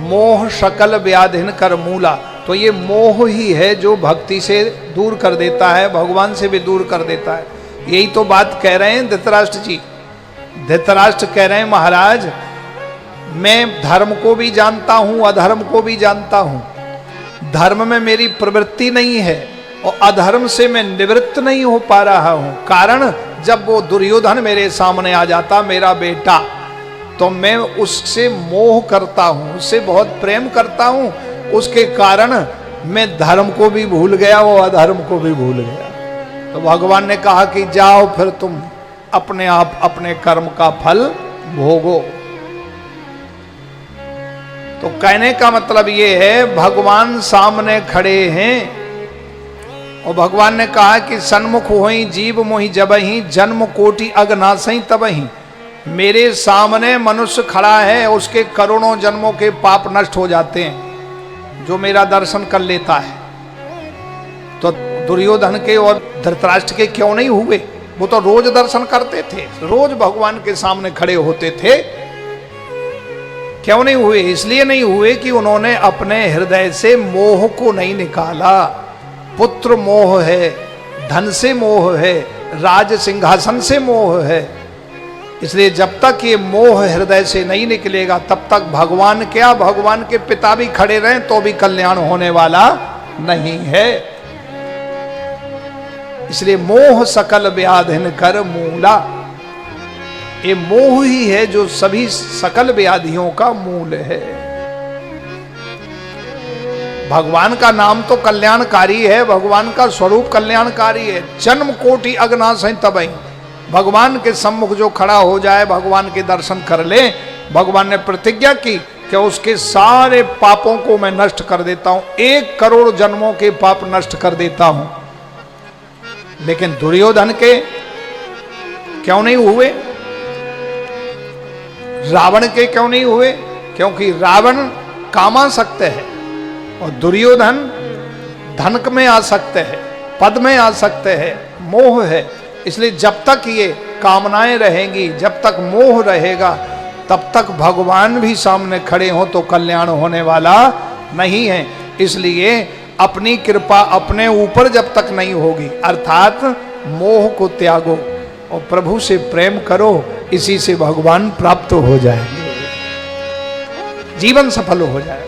मोह सकल व्याधिन कर मूला। तो ये मोह ही है जो भक्ति से दूर कर देता है, भगवान से भी दूर कर देता है। यही तो बात कह रहे हैं धृतराष्ट्र जी। धृतराष्ट्र कह रहे हैं महाराज मैं धर्म को भी जानता हूं, अधर्म को भी जानता हूं। धर्म में मेरी प्रवृत्ति नहीं है और अधर्म से मैं निवृत्त नहीं हो पा रहा हूं। कारण जब वो दुर्योधन मेरे सामने आ जाता, मेरा बेटा, तो मैं उससे मोह करता हूं, उससे बहुत प्रेम करता हूं। उसके कारण मैं धर्म को भी भूल गया, वो अधर्म को भी भूल गया। तो भगवान ने कहा कि जाओ फिर तुम अपने आप अपने कर्म का फल भोगो। तो कहने का मतलब ये है भगवान सामने खड़े हैं और भगवान ने कहा कि सन्मुख होई जीव मोहि जबहि जन्म कोटि अगनासई तबहि। मेरे सामने मनुष्य खड़ा है, उसके करोड़ों जन्मों के पाप नष्ट हो जाते हैं जो मेरा दर्शन कर लेता है। तो दुर्योधन के और धृतराष्ट्र के क्यों नहीं हुए? वो तो रोज दर्शन करते थे, रोज भगवान के सामने खड़े होते थे। क्यों नहीं हुए? इसलिए नहीं हुए कि उन्होंने अपने हृदय से मोह को नहीं निकाला। पुत्र मोह है, धन से मोह है, राज सिंहासन से मोह है। इसलिए जब तक ये मोह हृदय से नहीं निकलेगा तब तक भगवान क्या, भगवान के पिता भी खड़े रहें तो भी कल्याण होने वाला नहीं है। इसलिए मोह सकल व्याधिन कर मूला। ये मोह ही है जो सभी सकल व्याधियों का मूल है। भगवान का नाम तो कल्याणकारी है, भगवान का स्वरूप कल्याणकारी है। जन्म कोटि अगनासई तबहि। भगवान के सम्मुख जो खड़ा हो जाए, भगवान के दर्शन कर ले, भगवान ने प्रतिज्ञा की कि उसके सारे पापों को मैं नष्ट कर देता हूं, 1 करोड़ जन्मों के पाप नष्ट कर देता हूं। लेकिन दुर्योधन के क्यों नहीं हुए? रावण के क्यों नहीं हुए? क्योंकि रावण कामासक्त है और दुर्योधन धन में आ सकते हैं, पद में आ सकते हैं, मोह है। इसलिए जब तक ये कामनाएं रहेंगी, जब तक मोह रहेगा, तब तक भगवान भी सामने खड़े हों तो कल्याण होने वाला नहीं है। इसलिए अपनी कृपा अपने ऊपर जब तक नहीं होगी, अर्थात मोह को त्यागो और प्रभु से प्रेम करो, इसी से भगवान प्राप्त हो जाएंगे, जीवन सफल हो जाएगा।